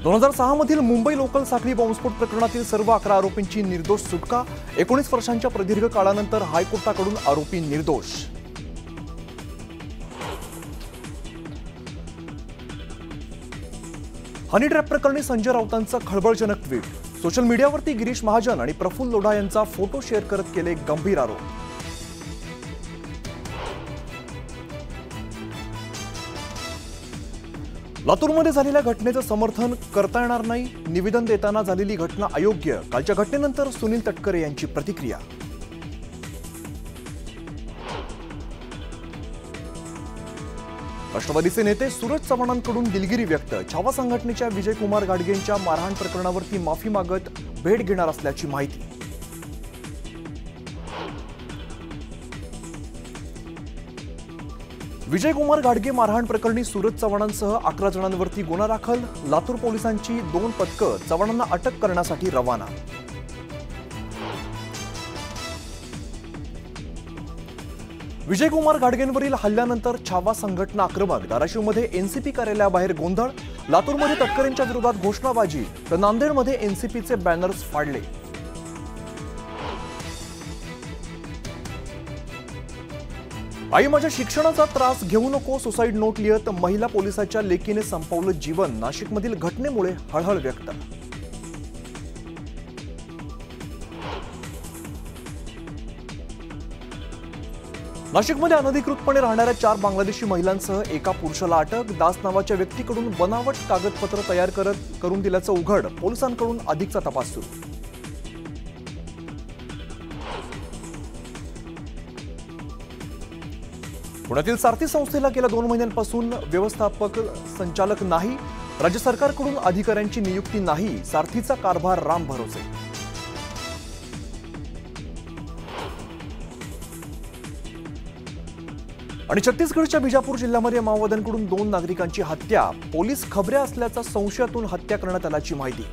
2006 मधील मुंबई लोकल साखळी बॉम्बस्फोट प्रकरणातील सर्व 11 आरोपींची निर्दोष सुटका। 19 वर्षांच्या प्रदीर्घ काळानंतर हायकोर्टाकडून आरोपी निर्दोष। हनी ट्रॅप प्रकरणी संजय राऊतांचा खळबळजनक ट्विट। सोशल मीडियावरती गिरीश महाजन आणि प्रफुल्ल लोढा यांचा फोटो शेअर करत केले गंभीर आरोप। लातूरमध्ये झालेल्या घटनेचं समर्थन करता येणार नाही, निवेदन देताना झालेली घटना अयोग्य। कालच्या घटनेनंतर सुनील तटकरे यांची प्रतिक्रिया। राष्ट्रवादीचे नेते सूरज चव्हाणांकडून दिलगिरी व्यक्त। छावा संघटनेच्या विजयकुमार घाडगेंच्या मारहाण प्रकरणावरती माफी मागत भेट घेणार असल्याची माहिती। विजयकुमार घाडगे मारहाण प्रकरणी सूरज चव्हाणांसह 11 जणांवरती गुन्हा दाखल। लातूर पोलिसांची 2 पथकं चव्हाणांना अटक करण्यासाठी रवाना। विजयकुमार घाडगेंवरील हल्ल्यानंतर छावा संघटना आक्रमक। धाराशिवमध्ये एनसीपी कार्यालयाबाहेर गोंधळ। लातूरमध्ये तटकरेंच्या विरोधात घोषणाबाजी तर नांदेडमध्ये एनसीपीचे बॅनर्स फाडले। आई माझ्या शिक्षणाचा त्रास घेऊ नको, सुसाईड नोट लिहित महिला पोलिसाच्या लेकीने संपवलं जीवन। नाशिकमधील घटनेमुळे हळहळ व्यक्त। नाशिकमध्ये अनधिकृतपणे राहणाऱ्या 4 बांगलादेशी महिलांसह एका पुरुषाला अटक। दास नावाच्या व्यक्तीकडून बनावट कागदपत्र तयार करून दिल्याचं उघड। पोलिसांकडून अधिकचा तपास सुरू। पुण्यातील सारथी संस्थेला गेल्या 2 महिन्यांपासून व्यवस्थापक संचालक नाही। राज्य सरकारकडून अधिकाऱ्यांची नियुक्ती नाही। सारथीचा कारभार राम भरोसे। आणि छत्तीसगडच्या बिजापूर जिल्ह्यामध्ये माओवाद्यांकडून 2 नागरिकांची हत्या। पोलीस खबऱ्या असल्याचा संशयातून हत्या करण्यात आल्याची माहिती।